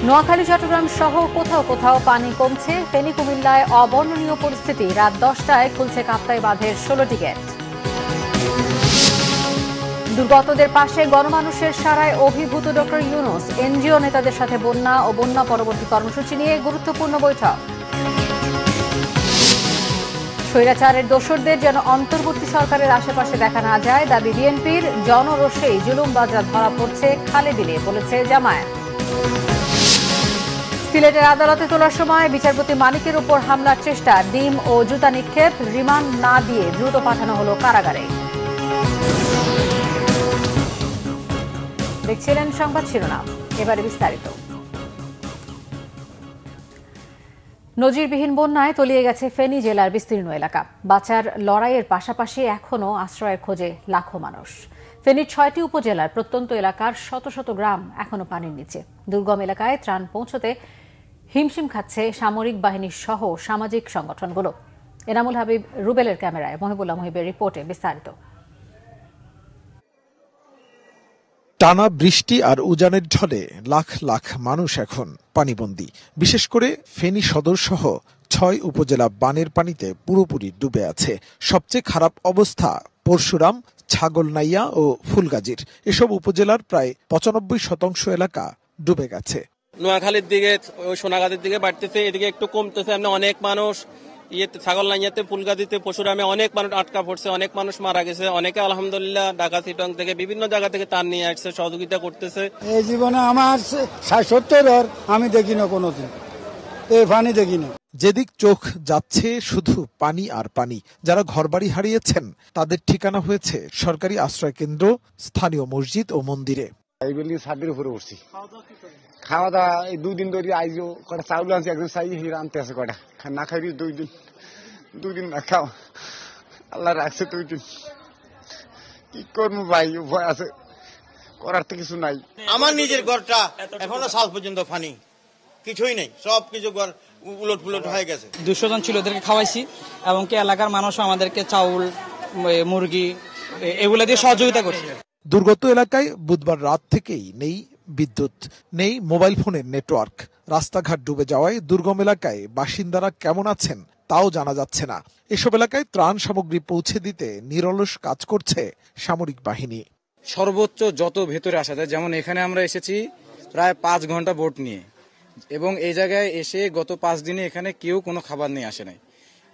নোয়াখালী চট্টগ্রাম সহ কোথাও কোথাও পানি কমছে। ফেনী কুমিল্লায় অবর্ণনীয় পরিস্থিতি। রাত 10টায় খুলছে কাপ্তাই বাঁধের 16টি গেট। দুর্গতদের পাশে গণমানুষের সারায় অভিভূত ডক্টর ইউনূস। এনজিও নেতাদের সাথে বন্যা ও বন্যা পরবর্তী কর্মসূচি নিয়ে গুরুত্বপূর্ণ বৈঠক। স্বৈরাচারের দোসরদের যেন অন্তর্বর্তী সরকারের আশেপাশে দেখা না যায় দাবি বিএনপির। জনরোষেই জুলুমবাজরা ধরা পড়ছে খালে বিলে, বলেছে জামায়াত। সিলেটের আদালতে তোলার সময় বিচারপতি মানিকের উপর হামলার চেষ্টা, ডিম ও জুতা নিক্ষেপ, রিমান্ড না দিয়ে দ্রুত পাঠানো হলো কারাগারে। দেখছিলেন সংবাদ শিরোনাম, এবারে বিস্তারিত। নজিরবিহীন বন্যায় তলিয়ে গেছে ফেনী জেলার বিস্তীর্ণ এলাকা। বাঁচার লড়াইয়ের পাশাপাশি এখনও আশ্রয়ের খোঁজে লাখো মানুষ। ফেনীর 6টি উপজেলার প্রত্যন্ত এলাকার শত শত গ্রাম এখনো পানির নিচে। দুর্গম এলাকায় ত্রাণ পৌঁছতে হিমশিম খাচ্ছে সামরিক বাহিনীর সহ সামাজিক সংগঠনগুলো। এনামুল হাবিব রুবেলের ক্যামেরায় মহিবুল্লাহ মহিবের রিপোর্টে বিস্তারিত। টানা বৃষ্টি আর উজানের ঢলে লাখ লাখ মানুষ এখন পানিবন্দী। বিশেষ করে ফেনী সদর সহ 6 উপজেলা বানের পানিতে পুরোপুরি ডুবে আছে। সবচেয়ে খারাপ অবস্থা পরশুরাম, ছাগলনাইয়া ও ফুলগাজীর। এসব উপজেলার প্রায় 95% এলাকা ডুবে গেছে। নোয়াখালীর দিকে, সোনাগাজীর দিকে বাড়তেছে, এদিকে একটু কমতেছে। অনেক মানুষ ছাগলনাইয়াতে, ফুলগাজীতে, পরশুরামে অনেক মানুষ আটকা পড়ছে, অনেক মানুষ মারা গেছে। অনেকে আলহামদুলিল্লাহ ঢাকা চিটং থেকে বিভিন্ন জায়গা থেকে তার নিয়ে আসছে, সহযোগিতা করতেছে। এই জীবনে আমার 70 আমি দেখি না কোনোদিন এই পানি দেখি না। যেদিক চোখ যাচ্ছে শুধু পানি আর পানি। যারা ঘরবাড়ি হারিয়েছেন তাদের ঠিকানা হয়েছে সরকারি আশ্রয় কেন্দ্র, স্থানীয় মসজিদ ও মন্দিরে। এই বিল্ডিং ছাদের উপরে উঠছি। খাওয়া দাওয়া এই 2 দিন ধরে আইজো কটা চাউল আনছি, একজন চাই হিরা আনতে আছে, কটা না খাইবি 2 দিন না খাও। আল্লাহ রাখছে 2 দিন, কি করবো ভাই, ভয় আছে, করার তো কিছু নাই। আমার নিজের ঘরটা এখনো সাল পর্যন্ত পানি, কিছুই নেই, সব কিছু ঘর উলট পুলট হয়ে গেছে। 200 জন ছিল, ওদেরকে খাওয়াইছি এবং কি এলাকার মানুষ আমাদেরকে চাউল, মুরগি এগুলা দিয়ে সহযোগিতা করছে। দুর্গত এলাকায় বুধবার রাত থেকেই নেই বিদ্যুৎ, নেই মোবাইল ফোনের নেটওয়ার্ক। রাস্তাঘাট ডুবে যাওয়ায় দুর্গম এলাকায় বাসিন্দারা কেমন আছেন তাও জানা যাচ্ছে না। এসব এলাকায় ত্রাণ সামগ্রী পৌঁছে দিতে নিরলস কাজ করছে সামরিক বাহিনী। সর্বোচ্চ যত ভেতরে আসা যায়, যেমন এখানে আমরা এসেছি প্রায় 5 ঘন্টা বোট নিয়ে, এবং এই জায়গায় এসে গত 5 দিনে এখানে কেউ কোনো খাবার নিয়ে আসে নাই।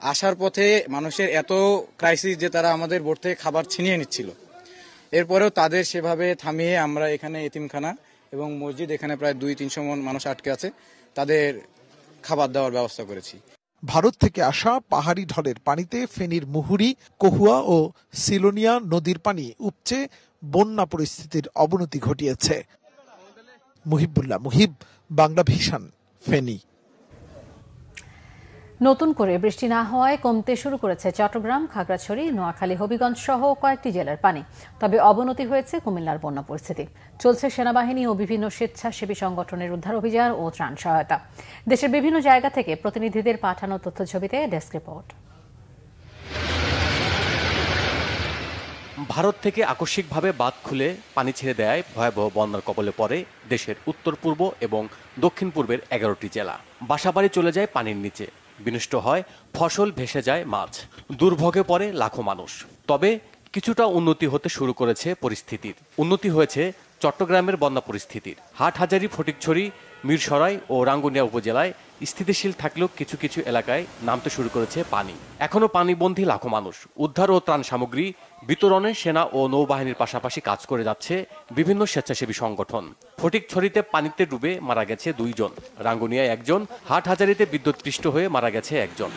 আসার পথে মানুষের এত ক্রাইসিস যে তারা আমাদের বোট থেকে খাবার ছিনিয়ে নিচ্ছিল। এরপরেও তাদের সেভাবে থামিয়ে আমরা এখানে এতিমখানা এবং মসজিদ, এখানে প্রায় 200-300 মানুষ আটকে আছে, তাদের খাবার দেওয়ার ব্যবস্থা করেছি। ভারত থেকে আসা পাহাড়ি ঢলের পানিতে ফেনীর মুহুরী, কহুয়া ও সিলোনিয়া নদীর পানি উপচে বন্যা পরিস্থিতির অবনতি ঘটিয়েছে। মুহিবুল্লাহ মুহিব, বাংলা ভিশন, ফেনী। নতুন করে বৃষ্টি না হওয়ায় কমতে শুরু করেছে চট্টগ্রাম, খাগড়াছড়ি, নোয়াখালী, হবিগঞ্জ সহ কয়েকটি জেলার পানি। তবে অবনতি হয়েছে কুমিল্লার বন্যা পরিস্থিতি। চলছে সেনাবাহিনী ও বিভিন্ন স্বেচ্ছাসেবী সংগঠনের উদ্ধার অভিযান ও ত্রাণ সহায়তা। দেশের বিভিন্ন জায়গা থেকে প্রতিনিধিদের পাঠানো তথ্যছবিতে ডেস্ক রিপোর্ট। ভারত থেকে আকস্মিকভাবে বাঁধ খুলে পানি ছেড়ে দেয় ভয়াবহ বন্যার কবলে পড়ে দেশের উত্তর পূর্ব এবং দক্ষিণ পূর্বের 11টি জেলা। বাসাবাড়ি চলে যায় পানির নিচে, বিনষ্ট হয় ফসল, ভেসে যায় মাছ, দুর্ভোগে পড়ে লাখো মানুষ। তবে কিছুটা উন্নতি হতে শুরু করেছে পরিস্থিতির। উন্নতি হয়েছে চট্টগ্রামের বন্যা পরিস্থিতির। হাটহাজারী, ফটিকছড়ি, মিরসরাই ও রাঙ্গুনিয়া উপজেলায় স্থিতিশীল থাকলেও কিছু কিছু এলাকায় নামতে শুরু করেছে পানি। এখনও পানিবন্দী লাখো মানুষ। উদ্ধার ও ত্রাণ সামগ্রী বিতরণে সেনা ও নৌবাহিনীর পাশাপাশি কাজ করে যাচ্ছে বিভিন্ন স্বেচ্ছাসেবী সংগঠন। ফটিকছড়িতে পানিতে ডুবে মারা গেছে 2 জন, রাঙ্গুনিয়ায় 1 জন, হাটহাজারীতে বিদ্যুৎপৃষ্ট হয়ে মারা গেছে 1 জন।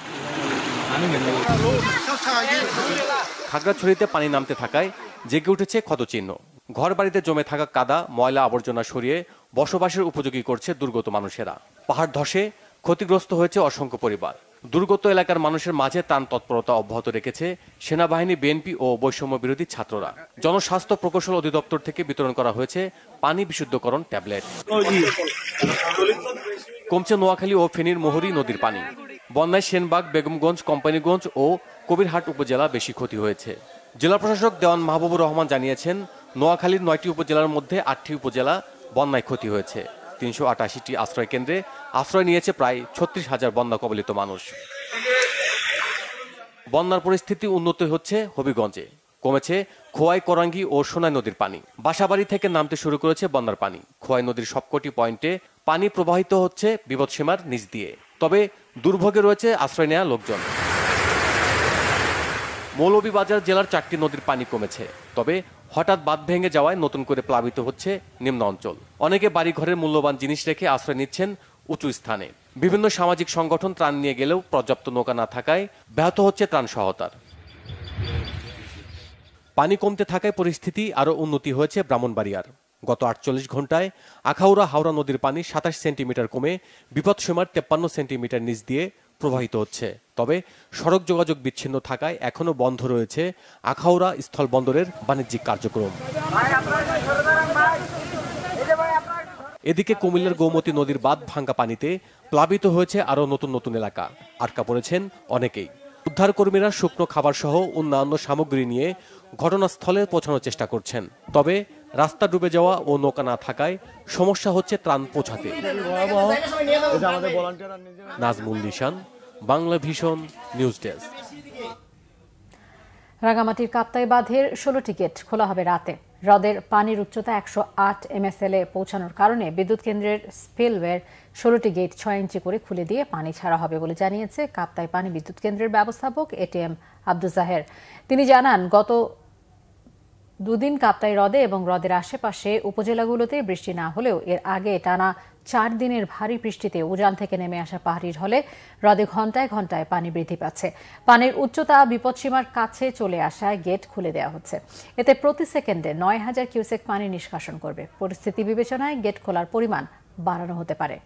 খাগড়াছড়িতে পানি নামতে থাকায় জেগে উঠেছে ক্ষতচিহ্ন। ঘর বাড়িতে জমে থাকা কাদা, ময়লা আবর্জনা সরিয়ে বসবাসের উপযোগী করছে দুর্গত মানুষেরা। পাহাড় ধসে ক্ষতিগ্রস্ত হয়েছে অসংখ্য পরিবার। দুর্গত এলাকার মানুষের মাঝে ত্রাণ তৎপরতা অব্যাহত রেখেছে সেনাবাহিনী, বিএনপি ও বৈষম্য বিরোধী ছাত্ররা। জনস্বাস্থ্য প্রকৌশল অধিদপ্তর থেকে বিতরণ করা হয়েছে পানি বিশুদ্ধকরণ ট্যাবলেট। কমছে নোয়াখালী ও ফেনীর মুহুরী নদীর পানি। বন্যায় সেনবাগ, বেগমগঞ্জ, কোম্পানিগঞ্জ ও কবিরহাট উপজেলা বেশি ক্ষতি হয়েছে। জেলা প্রশাসক দেওয়ান মাহবুবুর রহমান জানিয়েছেন, নোয়াখালীর 9টি উপজেলার মধ্যে 8টি উপজেলা বন্যায় ক্ষতি হয়েছে। 388টি আশ্রয় কেন্দ্রে আশ্রয় নিয়েছে প্রায় 36,000 বন্যা কবলিত মানুষ। বন্যার পরিস্থিতি উন্নত হচ্ছে হবিগঞ্জে, কমেছে খোয়াই, কোরাঙ্গি ও সোনাই নদীর পানি। বাসাবাড়ি থেকে নামতে শুরু করেছে বন্যার পানি। খোয়াই নদীর সবকটি পয়েন্টে পানি প্রবাহিত হচ্ছে বিপদসীমার নিচ দিয়ে। তবে দুর্ভোগে রয়েছে আশ্রয় নেওয়া লোকজন। মৌলভীবাজার জেলার 4টি নদীর পানি কমেছে, তবে হঠাৎ বাঁধ ভেঙে যাওয়ায় নতুন করে প্লাবিত হচ্ছে নিম্ন অঞ্চল। অনেকে বাড়িঘরের মূল্যবান জিনিস রেখে আশ্রয় নিচ্ছেন উঁচু স্থানে। বিভিন্ন সামাজিক সংগঠন ত্রাণ নিয়ে গেলেও পর্যাপ্ত নৌকা না থাকায় ব্যাহত হচ্ছে ত্রাণ সহায়তার। পানি কমতে থাকায় পরিস্থিতি আরও উন্নতি হয়েছে ব্রাহ্মণবাড়িয়ার। গত 48 ঘন্টায় আখাউড়া হাওড়া নদীর পানি 27 সেন্টিমিটার কমে বিপদসীমার 53 সেন্টিমিটার নিচ দিয়ে প্রবাহিত হচ্ছে। তবে সড়ক যোগাযোগ বিচ্ছিন্ন থাকায় এখনও বন্ধ রয়েছে আখাউড়া স্থলবন্দরের বাণিজ্যিক কার্যক্রম। এদিকে কুমিল্লার গোমতী নদীর বাঁধ ভাঙ্গা পানিতে প্লাবিত হয়েছে আরও নতুন নতুন এলাকা। আটকা পড়েছেন অনেকেই। উদ্ধারকর্মীরা শুকনো খাবার সহ অন্যান্য সামগ্রী নিয়ে ঘটনাস্থলে পৌঁছানোর চেষ্টা করছেন। তবে রাস্তা ডুবে যাওয়া ও নৌকা না থাকায় সমস্যা হচ্ছে ত্রাণ পৌঁছাতে। নাজমুল নিশান, বাংলা ভিশন নিউজ ডেস্ক। রাঙামাটির কাপ্তাই বাঁধের 16টি গেট খোলা হবে রাতে। হ্রদের পানির উচ্চতা 108 MSL এ পৌঁছানোর কারণে বিদ্যুৎ কেন্দ্রের স্পিলওয়ের 16টি গেট 6 ইঞ্চি করে খুলে দিয়ে পানি ছাড়া হবে বলে জানিয়েছে কাপ্তাই পানি বিদ্যুৎ কেন্দ্রের ব্যবস্থাপক ATM আব্দুল জাহের। তিনি জানান, গত দুদিন কাপ্তাই হ্রদে এবং হ্রদের আশেপাশে উপজেলাগুলোতে বৃষ্টি না হলেও এর আগে টানা 4 দিনের ভারী বৃষ্টিতে উজান থেকে নেমে আসা পাহাড়ি ঢলে হ্রদে ঘন্টায় ঘন্টায় পানি বৃদ্ধি পাচ্ছে। পানির উচ্চতা বিপদসীমার কাছে চলে আসায় গেট খুলে দেওয়া হচ্ছে। এতে প্রতি সেকেন্ডে 9,000 কিউসেক পানি নিষ্কাশন করবে। পরিস্থিতি বিবেচনায় গেট খোলার পরিমাণ বাড়ানো হতে পারে।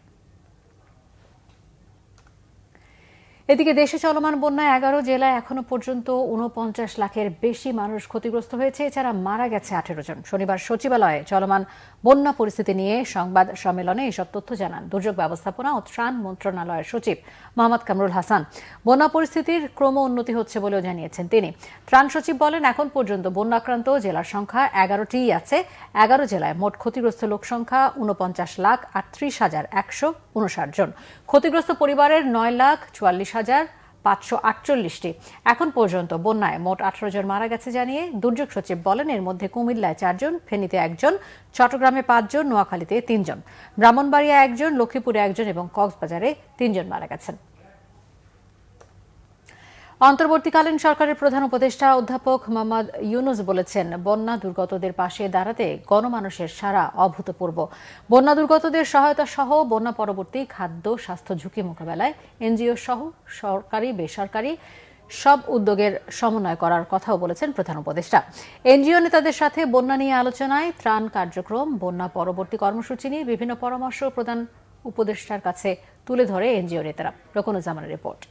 এদিকে দেশে চলমান বন্যায় 11 জেলায় এখনো পর্যন্ত 49 লাখের বেশি মানুষ ক্ষতিগ্রস্ত হয়েছে। এছাড়া মারা গেছে 18 জন। শনিবার সচিবালয়ে চলমান বন্যা পরিস্থিতি নিয়ে সংবাদ সম্মেলনে এসব তথ্য জানান দুর্যোগ ব্যবস্থাপনা ও ত্রাণ মন্ত্রণালয়ের সচিব মোহাম্মদ কামরুল হাসান। বন্যা পরিস্থিতির ক্রম উন্নতি হচ্ছে বলেও জানিয়েছেন তিনি। ত্রাণ সচিব বলেন, এখন পর্যন্ত বন্যাক্রান্ত জেলার সংখ্যা 11টিই আছে। 11 জেলায় মোট ক্ষতিগ্রস্ত লোক সংখ্যা 49,38,159 জন। ক্ষতিগ্রস্ত পরিবারের 9,44,548টি। এখন পর্যন্ত বন্যায় মোট 18 জন মারা গেছে জানিয়ে দুর্যোগ সচিব বলেন, এর মধ্যে কুমিল্লায় 4 জন, ফেনীতে 1 জন, চট্টগ্রামে 5 জন, নোয়াখালীতে 3 জন, ব্রাহ্মণবাড়িয়া 1 জন, লক্ষ্মীপুরে 1 জন এবং কক্সবাজারে 3 জন মারা গেছেন। অন্তর্বর্তীকালীন সরকারের প্রধান উপদেষ্টা অধ্যাপক মোহাম্মদ ইউনুস বলেছেন, বন্যা দুর্গতদের পাশে দাঁড়াতে গণমানুষের সাড়া অভূতপূর্ব। বন্যা দুর্গতদের সহায়তা সহ বন্যা পরবর্তী খাদ্য স্বাস্থ্য ঝুঁকি মোকাবেলায় এনজিও সহ সরকারি বেসরকারি সব উদ্যোগের সমন্বয় করার কথাও বলেছেন প্রধান উপদেষ্টা। এনজিও নেতাদের সাথে বন্যা নিয়ে আলোচনায় ত্রাণ কার্যক্রম, বন্যা পরবর্তী কর্মসূচি নিয়ে বিভিন্ন পরামর্শ প্রধান উপদেষ্টার কাছে তুলে ধরে এনজিও নেতারা। রকনুজ্জামানের রিপোর্ট।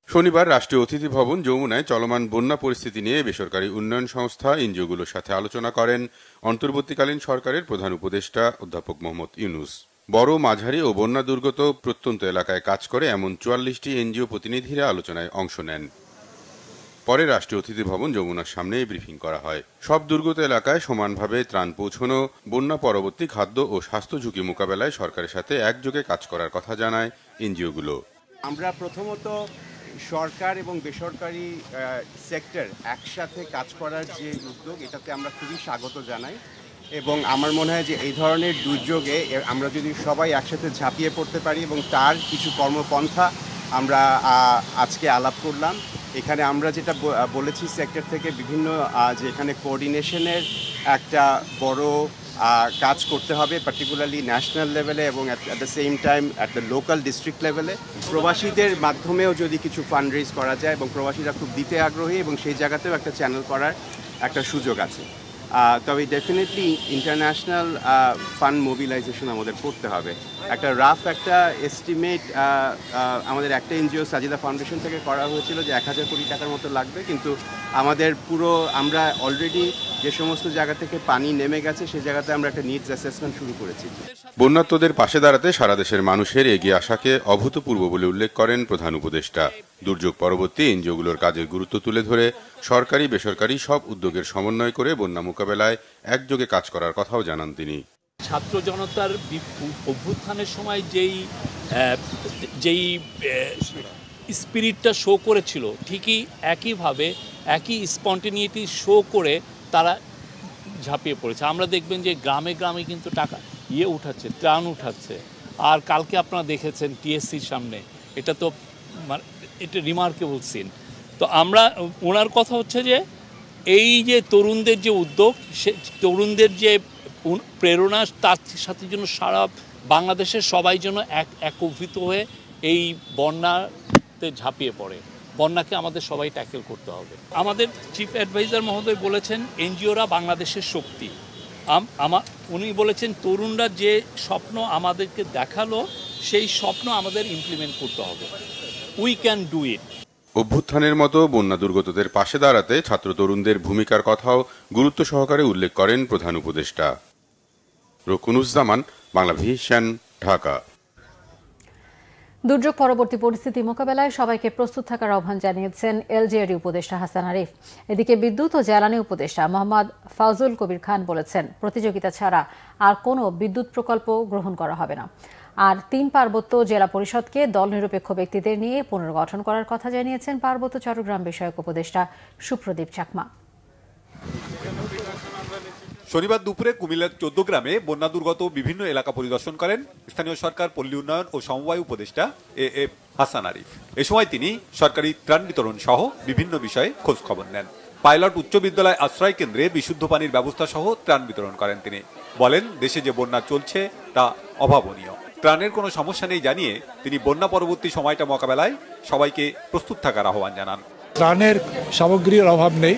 শনিবার রাষ্ট্রীয় অতিথি ভবন যমুনায় চলমান বন্যা পরিস্থিতি নিয়ে বেসরকারি উন্নয়ন সংস্থা এনজিওগুলোর সাথে আলোচনা করেন অন্তর্বর্তীকালীন সরকারের প্রধান উপদেষ্টা অধ্যাপক মোহাম্মদ ইউনুস। বড়, মাঝারি ও বন্যা দুর্গত প্রত্যন্ত এলাকায় কাজ করে এমন 44টি এনজিও প্রতিনিধিরা আলোচনায় অংশ নেন। পরে রাষ্ট্রীয় অতিথি ভবন যমুনার সামনে ব্রিফিং করা হয়। সব দুর্গত এলাকায় সমানভাবে ত্রাণ পৌঁছানো, বন্যা পরবর্তী খাদ্য ও স্বাস্থ্য ঝুঁকি মোকাবেলায় সরকারের সাথে একযোগে কাজ করার কথা জানায় এনজিওগুলো। আমরা প্রথমত সরকার এবং বেসরকারি সেক্টর একসাথে কাজ করার যে উদ্যোগ, এটাতে আমরা খুবই স্বাগত জানাই এবং আমার মনে হয় যে এই ধরনের দুর্যোগে আমরা যদি সবাই একসাথে ঝাঁপিয়ে পড়তে পারি এবং তার কিছু কর্মপন্থা আমরা আজকে আলাপ করলাম। এখানে আমরা যেটা বলেছি সেক্টর থেকে বিভিন্ন যে এখানে কোঅর্ডিনেশনের একটা বড় কাজ করতে হবে, পার্টিকুলারলি ন্যাশনাল লেভেলে এবং at the same time at the local district লেভেলে। প্রবাসীদের মাধ্যমেও যদি কিছু ফান্ড রেজ করা যায় এবং প্রবাসীরা খুব দিতে আগ্রহী এবং সেই জায়গাতেও একটা চ্যানেল করার একটা সুযোগ আছে। তবে ডেফিনেটলি ইন্টারন্যাশনাল ফান্ড মোবিলাইজেশন আমাদের করতে হবে। একটা রাফ একটা এস্টিমেট আমাদের একটা এনজিও সাজিদা ফাউন্ডেশন থেকে করা হয়েছিল যে 1,000 কোটি টাকার মতো লাগবে, কিন্তু আমাদের আমরা অলরেডি যে সমস্ত জায়গা থেকে পানি নেমে গেছে সেই জায়গাতে আমরা একটা নিডস অ্যাসেসমেন্ট শুরু করেছি। বন্যার্তদের পাশে দাঁড়াতে সারা দেশের মানুষের এগিয়ে আসাকে অভূতপূর্ব বলে উল্লেখ করেন প্রধান উপদেষ্টা। দুর্যোগ পরবর্তী এনজিওগুলোর কাজের গুরুত্ব তুলে ধরে সরকারি বেসরকারি সব উদ্যোগের সমন্বয় করে বন্যা মোকাবেলায় একযোগে কাজ করার কথাও জানান তিনি। ছাত্র জনতার অভ্যুত্থানের সময় যেই স্পিরিটটা শো করেছিল, ঠিকই একইভাবে একই স্পন্টেনিটি শো করে তারা ঝাঁপিয়ে পড়েছে। আমরা দেখবেন যে গ্রামে গ্রামে কিন্তু টাকা উঠাচ্ছে, ত্রাণ উঠাচ্ছে। আর কালকে আপনারা দেখেছেন টিএসসির সামনে, এটা তো এটা রিমার্কেবল সিন। তো আমরা ওনার কথা হচ্ছে যে এই যে তরুণদের যে উদ্যোগ, সে তরুণদের যে প্রেরণা, তার সাথে জন্য সারা বাংলাদেশের সবাই যেন একত্রিত হয়ে এই বন্যাতে ঝাঁপিয়ে পড়ে। বন্যাকে আমাদের সবাই ট্যাকেল করতে হবে। আমাদের চিফ অ্যাডভাইজার মহোদয় বলেছেন এনজিওরা বাংলাদেশের শক্তি। উনি বলেছেন তরুণরা যে স্বপ্ন আমাদেরকে দেখালো, সেই স্বপ্ন আমাদের ইমপ্লিমেন্ট করতে হবে। We can do it. অভ্যুত্থানের মতো বন্যা দুর্গতদের পাশে দাঁড়াতে ছাত্র তরুণদের ভূমিকার কথাও গুরুত্ব সহকারে উল্লেখ করেন প্রধান উপদেষ্টা। রকুনুজ্জামান, বাংলা ভিশন, ঢাকা। দুর্যোগ পরবর্তী পরিস্থিতি মোকাবেলায় সবাইকে প্রস্তুত থাকার আহ্বান জানিয়েছেন এলজিআরই উপদেষ্টা হাসান আরিফ। এদিকে বিদ্যুৎ ও জ্বালানি উপদেষ্টা মোহাম্মদ ফাউজুল কবির খান বলেছেন, প্রতিযোগিতা ছাড়া আর কোনো বিদ্যুৎ প্রকল্প গ্রহণ করা হবে না। আর 3 পার্বত্য জেলা পরিষদকে দল নিরপেক্ষ ব্যক্তিদের নিয়ে পুনর্গঠন করার কথা জানিয়েছেন পার্বত্য চট্টগ্রাম বিষয়ক উপদেষ্টা সুপ্রদীপ চাকমা। শনিবার দুপুরে কুমিল্লার 14 গ্রামে বন্যা দুর্গত বিভিন্ন এলাকা পরিদর্শন করেন স্থানীয় সরকার, পল্লী উন্নয়ন ও সমবায় উপদেষ্টা এএফ হাসান আরিফ। এ সময় তিনি সরকারি ত্রাণ বিতরণ সহ বিভিন্ন বিষয়ে খোঁজ খবর নেন। পাইলট উচ্চ বিদ্যালয় আশ্রয় কেন্দ্রে বিশুদ্ধ পানির ব্যবস্থা সহ ত্রাণ বিতরণ করেন তিনি। বলেন, দেশে যে বন্যা চলছে তা অভাবনীয়। ত্রাণের কোনো সমস্যা নেই জানিয়ে তিনি বন্যা পরবর্তী সময়টা মোকাবেলায় সবাইকে প্রস্তুত থাকার আহ্বান জানান। ত্রাণের সামগ্রীর অভাব নেই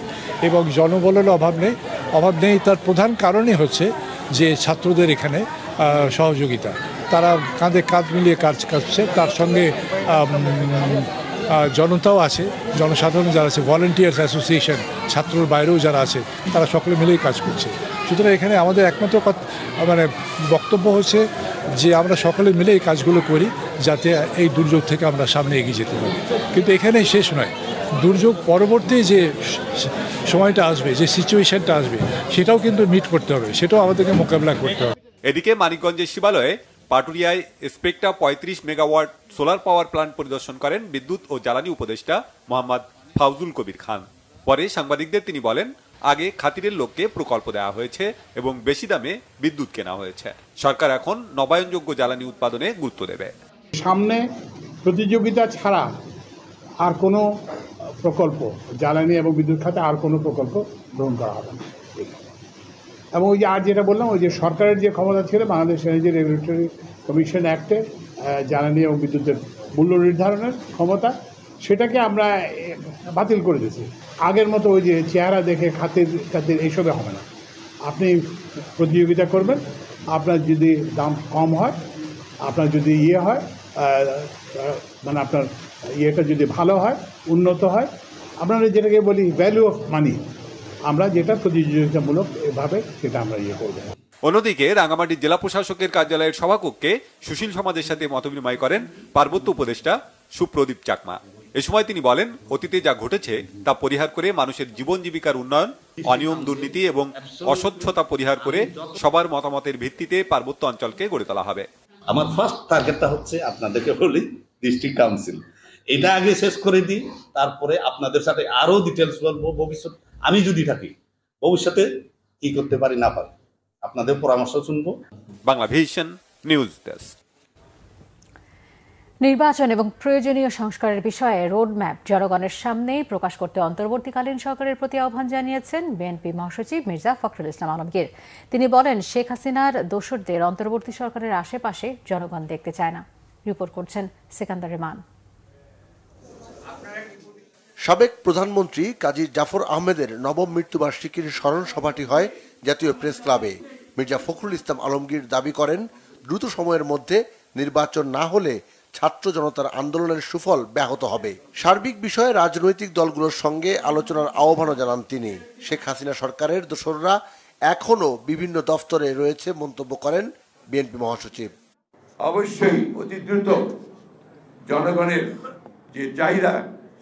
এবং জনবলের অভাব নেই। তার প্রধান কারণই হচ্ছে যে ছাত্রদের এখানে সহযোগিতা, তারা কাঁধে কাঁধ মিলিয়ে কাজ করছে। তার সঙ্গে জনতাও আছে, জনসাধারণ যারা আছে, ভলেন্টিয়ার্স অ্যাসোসিয়েশন, ছাত্রর বাইরেও যারা আছে, তারা সকলে মিলেই কাজ করছে। সুতরাং এখানে আমাদের একমাত্র বক্তব্য হচ্ছে যে আমরা সকলে মিলে এই কাজগুলো করি যাতে এই দুর্যোগ থেকে আমরা সামনে এগিয়ে যেতে পারি। কিন্তু এখানেই শেষ নয়, দুর্যোগ পরবর্তী যে সময়টা আসবে, যে সিচুয়েশনটা আসবে, সেটাও কিন্তু মিট করতে হবে, সেটাও আমাদেরকে মোকাবিলা করতে হবে। এদিকে মানিকগঞ্জের শিবালয়ে পাটুরিয়ায় Spectra 35 megawatt solar power plant পরিদর্শন করেন বিদ্যুৎ ও জ্বালানি উপদেষ্টা মোহাম্মদ ফাউজুল কবির খান। পরে সাংবাদিকদের তিনি বলেন, আগে খাতিরের লোককে প্রকল্প দেওয়া হয়েছে এবং বেশি দামে বিদ্যুৎ কেনা হয়েছে। সরকার এখন নবায়নযোগ্য জ্বালানি উৎপাদনে গুরুত্ব দেবে। সামনে প্রতিযোগিতা ছাড়া আর কোনো প্রকল্প, জ্বালানি এবং বিদ্যুৎ খাতে আর কোনো প্রকল্প গ্রহণ করা হবে না। এবং ওই যে আর যেটা বললাম, ওই যে সরকারের যে ক্ষমতা ছিল বাংলাদেশ এনার্জি রেগুলেটরি কমিশন অ্যাক্টে জ্বালানি এবং বিদ্যুতের মূল্য নির্ধারণের ক্ষমতা, সেটাকে আমরা বাতিল করে দিয়েছি। আগের মতো ওই যে চেহারা দেখে খাতির এইসবে হবে না। আপনি প্রতিযোগিতা করবেন, আপনার যদি দাম কম হয়, আপনার যদি হয় মানে আপনার ইয়েটা যদি ভালো হয়, উন্নত হয়, আমরা যেটাকে বলি ভ্যালু অফ মানি, আমরা যেটা প্রতিযোগিতামূলক এভাবে সেটা আমরা করব। অন্যদিকে রাঙ্গামাটি জেলা প্রশাসকের কার্যালয়ের সভাকক্ষে সুশীল সমাজের সাথে মতবিনিময় করেন পার্বত্য উপদেষ্টা সুপ্রদীপ চাকমা। এ সময় তিনি বলেন, অতীতে যা ঘটেছে তা পরিহার করে মানুষের জীবন জীবিকার উন্নয়ন, অনিয়ম দুর্নীতি এবং অস্বচ্ছতা পরিহার করে সবার মতামতের ভিত্তিতে পার্বত্য অঞ্চলকে গড়ে তোলা হবে। আমার ফার্স্ট টার্গেটটা হচ্ছে আপনাদেরকে বলি ডিস্ট্রিক্ট কাউন্সিল, এটা আগে শেষ করে দিই, তারপরে আপনাদের সাথে আরো ডিটেলস বলবো। ভবিষ্যৎ আমি যদি থাকি, ভবিষ্যতে কি করতে পারি না পারি, আপনাদের পরামর্শ শুনবো। Bangla vision news desk. নির্বাচন এবং প্রয়োজনীয় সংস্কারের বিষয়ে রোডম্যাপ জনগণের সামনে প্রকাশ করতে অন্তর্বর্তীকালীন সরকারের প্রতি আহ্বান জানিয়েছেন বিএনপি মহাসচিব মির্জা ফখরুল ইসলাম আলমগীর। তিনি বলেন, শেখ হাসিনার দোসরদের অন্তর্বর্তী সরকারের আশেপাশে জনগণ দেখতে চায় না। রিপোর্ট করছেন সিকান্দার রেমান। সাবেক প্রধানমন্ত্রী কাজী জাফর আহমেদের নবম মৃত্যুবার্ষিকীর স্মরণ সভাটি হয় জাতীয় প্রেস ক্লাবে। মির্জা ফখরুল ইসলাম আলমগীর দাবি করেন, দ্রুত সময়ের মধ্যে নির্বাচন না হলে ছাত্র জনতার আন্দোলনের সুফল ব্যাহত হবে। সার্বিক বিষয়ে রাজনৈতিক দলগুলোর সঙ্গে আলোচনার আহ্বানও জানান তিনি। শেখ হাসিনা সরকারের দোসররা এখনো বিভিন্ন দফতরে রয়েছে মন্তব্য করেন বিএনপি মহাসচিব। অবশ্যই অতি দ্রুত জনগণের যে চাহিদা,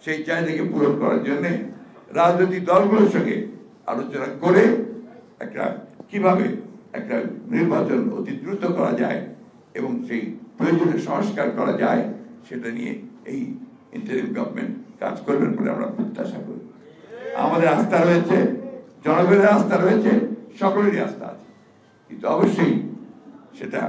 সেই চাহিদাকে পূরণ করার জন্য রাজনৈতিক দলগুলোর সঙ্গে আলোচনা করে একটা কিভাবে একটা নির্বাচন অতি দ্রুত করা যায় এবং সেই প্রয়োজনীয় সংস্কার করা যায়, সেটা নিয়ে এই ইন্টারিম গভর্নমেন্ট কাজ করবেন বলে আমরা প্রত্যাশা করি। আমাদের আস্থা রয়েছে, জনগণের আস্থা রয়েছে, সকলেরই আস্থা আছে, কিন্তু অবশ্যই সেটা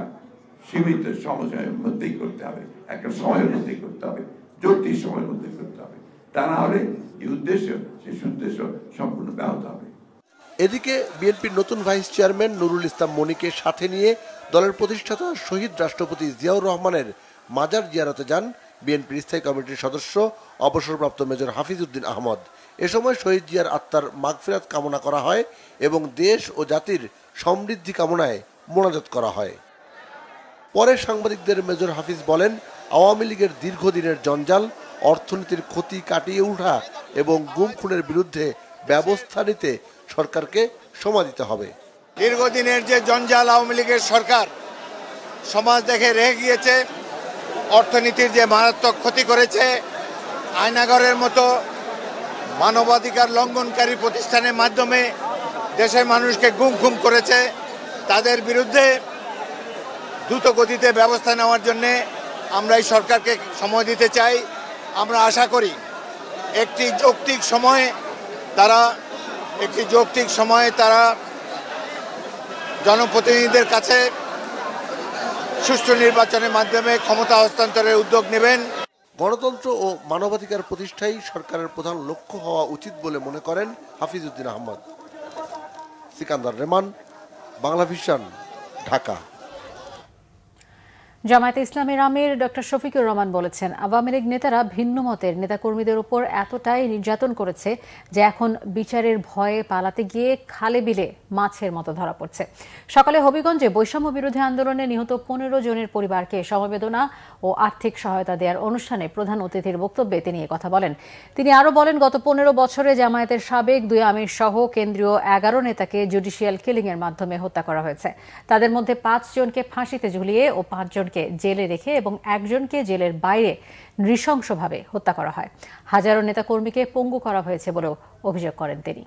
সীমিত সময়ের মধ্যেই করতে হবে, একটা সময়ের মধ্যেই করতে হবে, যৌক্তিক সময়ের মধ্যে করতে হবে। তা না হলে এই উদ্দেশ্য, সেই উদ্দেশ্য সম্পূর্ণ ব্যাহত হবে। এদিকে বিএনপির নতুন ভাইস চেয়ারম্যান নুরুল ইসলাম মনিকে সাথে নিয়ে দলের প্রতিষ্ঠাতা শহীদ রাষ্ট্রপতি জিয়াউর রহমানের মাজার জিয়ারতে যান বিএনপির স্থায়ী কমিটির সদস্য অবসরপ্রাপ্ত মেজর হাফিজউদ্দিন আহমদ। এ সময় শহীদ জিয়ার আত্মার মাগফিরাত কামনা করা হয় এবং দেশ ও জাতির সমৃদ্ধি কামনায় মোনাজাত করা হয়। পরে সাংবাদিকদের মেজর হাফিজ বলেন, আওয়ামী লীগের দীর্ঘদিনের জঞ্জাল, অর্থনীতির ক্ষতি কাটিয়ে ওঠা এবং গুম খুনের বিরুদ্ধে ব্যবস্থা নিতে সরকারকে সময় দিতে হবে। দীর্ঘদিনের যে জঞ্জাল আওয়ামী লীগের সরকার সমাজ দেখে রেখে গিয়েছে, অর্থনীতির যে মারাত্মক ক্ষতি করেছে, আয়নাগরের মতো মানবাধিকার লঙ্ঘনকারী প্রতিষ্ঠানের মাধ্যমে দেশের মানুষকে গুম করেছে, তাদের বিরুদ্ধে দ্রুত গতিতে ব্যবস্থা নেওয়ার জন্যে আমরা এই সরকারকে সময় দিতে চাই। আমরা আশা করি একটি যৌক্তিক সময়ে তারা জনপ্রতিনিধিদের কাছে সুষ্ঠু নির্বাচনের মাধ্যমে ক্ষমতা হস্তান্তরের উদ্যোগ নেবেন। গণতন্ত্র ও মানবাধিকার প্রতিষ্ঠাই সরকারের প্রধান লক্ষ্য হওয়া উচিত বলে মনে করেন হাফিজউদ্দিন আহমদ। সিকান্দার রেমান, বাংলা ভিশন, ঢাকা। জামায়াতে ইসলামীর আমির ডক্টর শফিকুর রহমান বলেছেন, আওয়ামী লীগ নেতারা ভিন্ন মতের নেতাকর্মীদের উপর এতটাই নির্যাতন করেছে যে এখন বিচারের ভয়ে পালাতে গিয়ে খালে বিলে মাছের মতো ধরা পড়ছে। সকালে হবিগঞ্জে বৈষম্য বিরোধী আন্দোলনে নিহত 15 জনের পরিবারকে সমবেদনা ও আর্থিক সহায়তা দেওয়ার অনুষ্ঠানে প্রধান অতিথির বক্তব্যে তিনি কথা বলেন। তিনি আরও বলেন, গত 15 বছরে জামায়াতের সাবেক 2 আমির সহ কেন্দ্রীয় 11 নেতাকে জুডিশিয়াল কিলিং এর মাধ্যমে হত্যা করা হয়েছে। তাদের মধ্যে 5 জনকে ফাঁসিতে ঝুলিয়ে ও 5 জনকে জেলে রেখে এবং 1 জনকে জেলের বাইরে নৃশংসভাবে হত্যা করা হয়। হাজারো নেতাকর্মীকে পঙ্গু করা হয়েছে বলেও অভিযোগ করেন তিনি।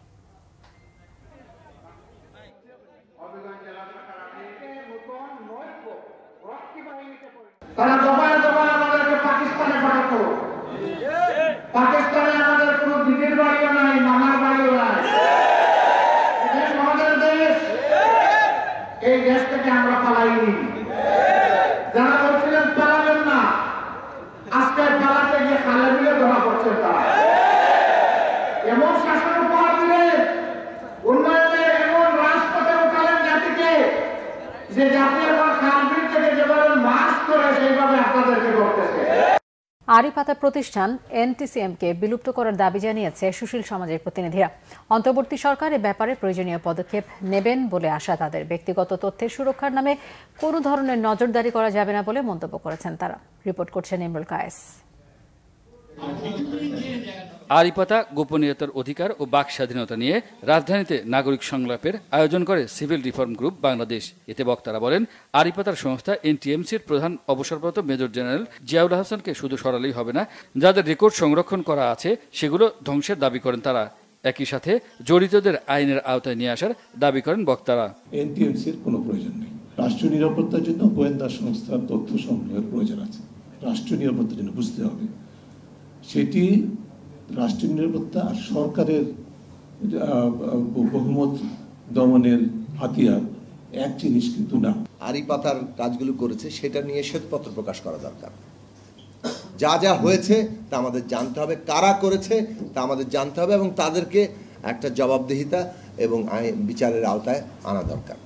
তারা দফায় দফায় আমাদেরকে পাকিস্তানে পাঠাতো। পাকিস্তানে আমাদের কোনো দিদির বাড়িও নাই, মামার বাড়িও নাই। দেশ আমাদের দেশ, এই দেশ থেকে আমরা পালাইনি। যারা বলছিলেন পালাবেন না, আজকে পালাতে গিয়ে খালে বিলে ধরা পড়ছে। তারা এমন শাসন উপহার দিলেন, উন্নয়নে এমন রাজপথে উঠালেন জাতিকে, যে জাতি এখন খালবিল থেকে যেভাবে মাছ করে সেইভাবে আপনাদেরকে করতেছে। আড়ি পাতা প্রতিষ্ঠান এনটিসিএমকে বিলুপ্ত করার দাবি জানিয়েছে সুশীল সমাজের প্রতিনিধিরা। অন্তর্বর্তী সরকার এ ব্যাপারে প্রয়োজনীয় পদক্ষেপ নেবেন বলে আশা তাদের। ব্যক্তিগত তথ্যের সুরক্ষার নামে কোনো ধরনের নজরদারি করা যাবে না বলে মন্তব্য করেছেন তারা। রিপোর্ট করছেন ইমরুল কায়েস। আড়িপাতা গোপনীয়তার অধিকার ও বাক স্বাধীনতা নিয়ে রাজধানীতে নাগরিক সংলাপের আয়োজন করে সিভিল রিফর্ম গ্রুপ বাংলাদেশ। এতে বক্তারা বলেন, আড়িপাতার সংস্থা এনটিএমসির প্রধান অবসরপ্রাপ্ত মেজর জেনারেল জিয়াউল হাসানকে শুধু সরালেই হবে না, যাদের রেকর্ড সংরক্ষণ করা আছে সেগুলো ধ্বংসের দাবি করেন তারা। একই সাথে জড়িতদের আইনের আওতায় নিয়ে আসার দাবি করেন বক্তারা। এনটিএমসির কোনো প্রয়োজন নেই। রাষ্ট্রীয় নিরাপত্তার জন্য গোয়েন্দা সংস্থার তথ্য সংগ্রহের প্রয়োজন আছে। রাষ্ট্রীয় নিরাপত্তার জন্য বুঝতে হবে সেটি রাষ্ট্রীয় নিরাপত্তা আর সরকারের বহুমত দমনের হাতিয়ার এক জিনিস কিন্তু না। আড়িপাতার কাজগুলো করেছে সেটা নিয়ে শ্বেতপত্র প্রকাশ করা দরকার। যা যা হয়েছে তা আমাদের জানতে হবে, কারা করেছে তা আমাদের জানতে হবে এবং তাদেরকে একটা জবাবদিহিতা এবং বিচারের আওতায় আনা দরকার।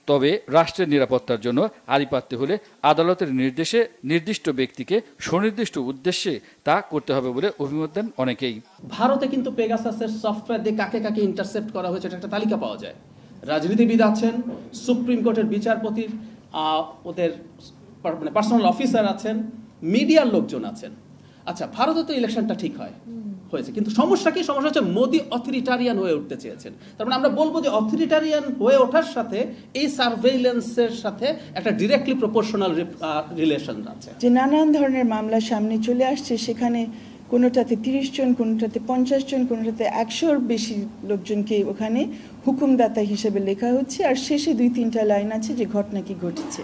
তবে রাষ্ট্রের নিরাপত্তার জন্য আড়ি পাততে হলে আদালতের নির্দেশে নির্দিষ্ট ব্যক্তিকে সুনির্দিষ্ট উদ্দেশ্যে তা করতে হবে বলে অভিমত দেন অনেকেই। ভারতে কিন্তু পেগাসাসের সফটওয়্যার দিয়ে কাকে কাকে ইন্টারসেপ্ট করা হয়েছে একটা তালিকা পাওয়া যায়। রাজনীতিবিদ আছেন, সুপ্রিম কোর্টের বিচারপতির ওদের পার্সোনাল অফিসার আছেন, মিডিয়ার লোকজন আছেন। আচ্ছা, ভারতে তো ইলেকশনটা ঠিক হয়েছে, কিন্তু সমস্যা কি? সমস্যা হচ্ছে মোদি অথরিটারিয়ান হয়ে উঠতে চেয়েছেন। তার মানে আমরা বলবো যে অথরিটারিয়ান হয়ে ওঠার সাথে এই সার্ভেইলেন্সের সাথে একটা ডিরেক্টলি প্রপোর্শনাল রিলেশন আছে। যে নানান ধরনের মামলা সামনে চলে আসছে, সেখানে কোনোটাতে 30 জন, কোনোটাতে 50 জন, কোনোটাতে 100-র বেশি লোকজনকে ওখানে হুকুমদাতা হিসেবে লেখা হচ্ছে, আর শেষে 2-3টা লাইন আছে যে ঘটনা কি ঘটেছে।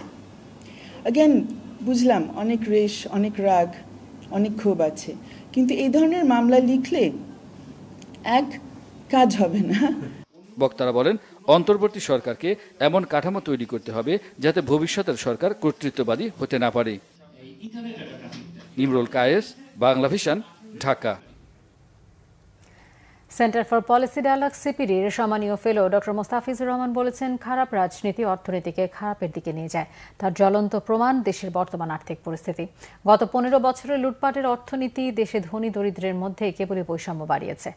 অ্যাগেন বুঝলাম অনেক রেশ, অনেক রাগ, অনেক ক্ষোভ আছে, কিন্তু এই ধরনের মামলা লিখলে এক কাজ হবে না। বক্তারা বলেন, অন্তর্বর্তী সরকারকে এমন কাঠামো তৈরি করতে হবে যাতে ভবিষ্যতের সরকার কর্তৃত্ববাদী হতে না পারে। Imrul Kayes, Bangla Vision, Dhaka. Centre for Policy Dialogue সিপিডির সম্মানীয় ফেলো ডক্টর মোস্তাফিজুর রহমান বলেছেন, খারাপ রাজনীতি অর্থনীতিকে খারাপের দিকে নিয়ে যায়। তার জ্বলন্ত প্রমাণ দেশের বর্তমান আর্থিক পরিস্থিতি। গত 15 বছরের লুটপাটের অর্থনীতি দেশে ধনী দরিদ্রের মধ্যে কেবলই বৈষম্য বাড়িয়েছে।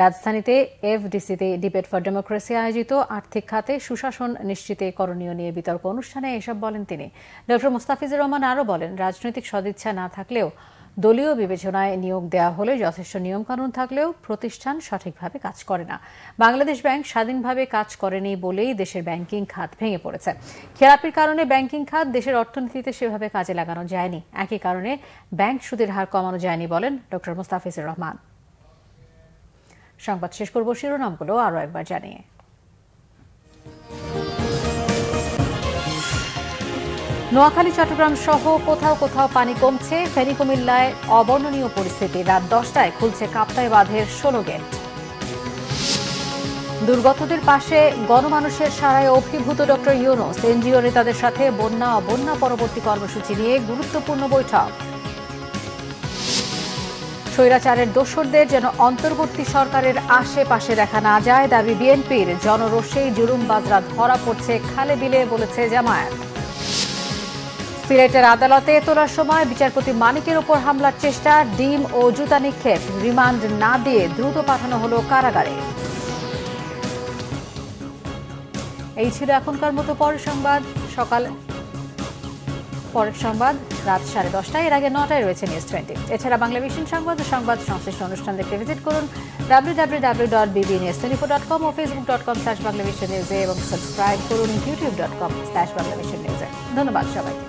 রাজধানীতে এফডিসিতে ডিবেট ফর ডেমোক্রেসি আয়োজিত আর্থিক খাতে সুশাসন নিশ্চিতে করণীয় নিয়ে বিতর্ক অনুষ্ঠানে এসব বলেন তিনি। ডক্টর মোস্তাফিজুর রহমান আরও বলেন, রাজনৈতিক সদিচ্ছা না থাকলেও দলীয় বিবেচনায় নিয়োগ দেওয়া হলে যথেষ্ট নিয়মকানুন থাকলেও প্রতিষ্ঠান সঠিকভাবে কাজ করে না। বাংলাদেশ ব্যাংক স্বাধীনভাবে কাজ করেনি বলেই দেশের ব্যাংকিং খাত ভেঙে পড়েছে। খেলাপির কারণে ব্যাংকিং খাত দেশের অর্থনীতিতে সেভাবে কাজে লাগানো যায়নি। একই কারণে ব্যাংক সুদের হার কমানো যায়নি বলেন ডক্টর মোস্তাফিজুর রহমান। সংবাদ শেষ করব শিরোনামগুলো আরও একবার জানিয়ে। নোয়াখালী, চট্টগ্রাম সহ কোথাও কোথাও পানি কমছে। ফেনী, কুমিল্লায় অবর্ণনীয় পরিস্থিতি। রাত 10টায় খুলছে কাপ্তাই বাঁধের 16 গেট। দুর্গতদের পাশে গণমানুষের সারায় অভিভূত ডক্টর ইউনূস। এনজিও নেতাদের সাথে বন্যা ও বন্যা পরবর্তী কর্মসূচি নিয়ে গুরুত্বপূর্ণ বৈঠক। স্বৈরাচারের দোসরদের যেন অন্তর্বর্তী সরকারের আশেপাশে দেখা না যায় দাবি বিএনপির। জনরোষেই জুলুমবাজরা ধরা পড়ছে খালে বিলে, বলেছে জামায়াত। সিলেটের আদালতে তোলার সময় বিচারপতি মানিকের উপর হামলার চেষ্টা, ডিম ও জুতা নিক্ষেপ। রিমান্ড না দিয়ে দ্রুত পাঠানো হলো কারাগারে। এই ছিল এখনকার মতো। পরের সংবাদ রাত 10:30। এর আগে 9টায় রয়েছে নিউজ 20। এছাড়া বাংলা ভিশন সংবাদ ও সংবাদ সংশ্লিষ্ট অনুষ্ঠান দেখতে ভিজিট করুন www.bbnews24.com ও facebook.com/banglavishnnews এবং সাবস্ক্রাইব করুন youtube.com/banglavishnnews। ধন্যবাদ সবাইকে।